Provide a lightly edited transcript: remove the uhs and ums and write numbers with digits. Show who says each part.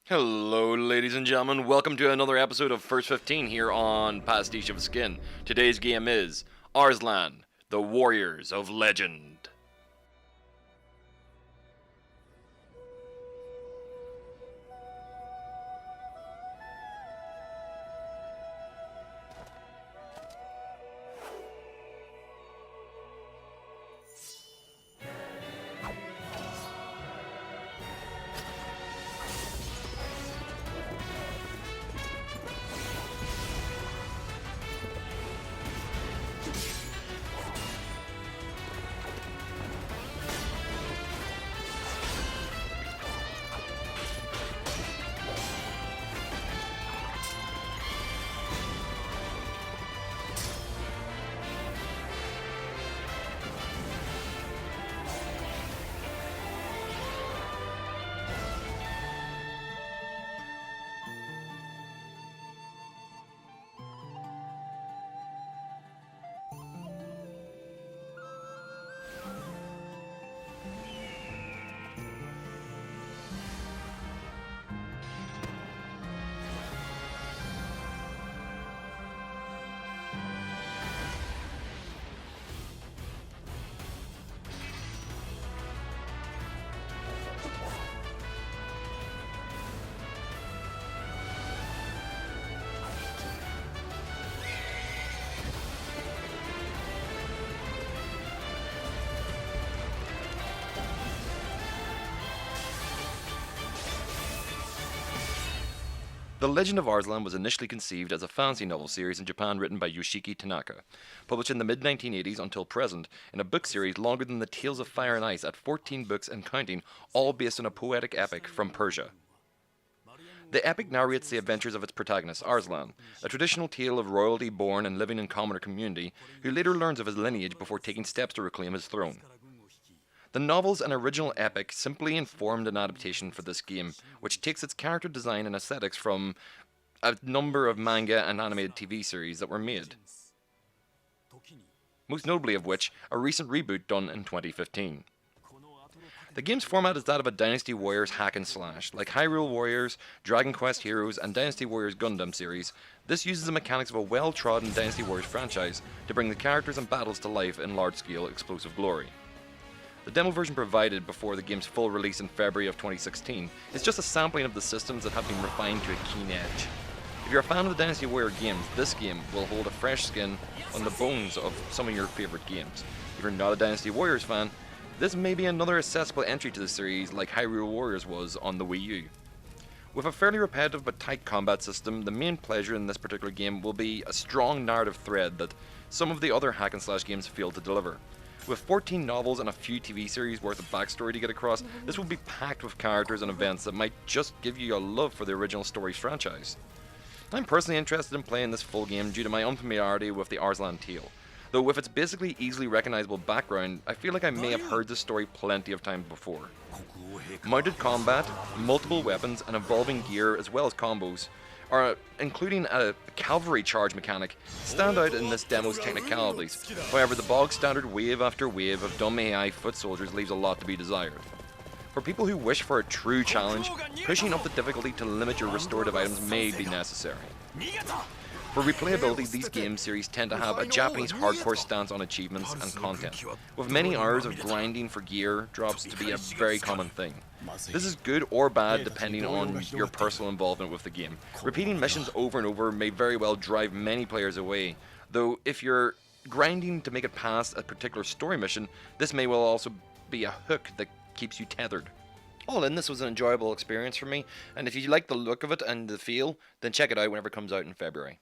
Speaker 1: Hello, ladies and gentlemen. Welcome to another episode of First 15 here on PasticheofSkin. Today's game is Arslan, the Warriors of Legend. The Legend of Arslan was initially conceived as a fantasy novel series in Japan written by Yoshiki Tanaka, published in the mid-1980s until present in a book series longer than the Tales of Fire and Ice at 14 books and counting, all based on a poetic epic from Persia. The epic narrates the adventures of its protagonist, Arslan, a traditional tale of royalty born and living in commoner community, who later learns of his lineage before taking steps to reclaim his throne. The novel's an original epic simply informed an adaptation for this game, which takes its character design and aesthetics from a number of manga and animated TV series that were made, most notably of which a recent reboot done in 2015. The game's format is that of a Dynasty Warriors hack and slash. Like Hyrule Warriors, Dragon Quest Heroes, and Dynasty Warriors Gundam series, this uses the mechanics of a well-trodden Dynasty Warriors franchise to bring the characters and battles to life in large-scale explosive glory. The demo version provided before the game's full release in February of 2016 is just a sampling of the systems that have been refined to a keen edge. If you're a fan of the Dynasty Warrior games, this game will hold a fresh skin on the bones of some of your favourite games. If you're not a Dynasty Warriors fan, this may be another accessible entry to the series like Hyrule Warriors was on the Wii U. With a fairly repetitive but tight combat system, the main pleasure in this particular game will be a strong narrative thread that some of the other hack and slash games fail to deliver. With 14 novels and a few TV series worth of backstory to get across, this will be packed with characters and events that might just give you a love for the original story's franchise. I'm personally interested in playing this full game due to my unfamiliarity with the Arslan tale, though with its basically easily recognizable background, I feel like I may have heard this story plenty of times before. Mounted combat, multiple weapons, and evolving gear as well as combos, including a cavalry charge mechanic, stand out in this demo's technicalities. However, the bog standard wave after wave of dumb AI foot soldiers leaves a lot to be desired. For people who wish for a true challenge, pushing up the difficulty to limit your restorative items may be necessary. For replayability, these game series tend to have a Japanese hardcore stance on achievements and content, with many hours of grinding for gear drops to be a very common thing. This is good or bad depending on your personal involvement with the game. Repeating missions over and over may very well drive many players away, though if you're grinding to make it past a particular story mission, this may well also be a hook that keeps you tethered. All in, this was an enjoyable experience for me, and if you like the look of it and the feel, then check it out whenever it comes out in February.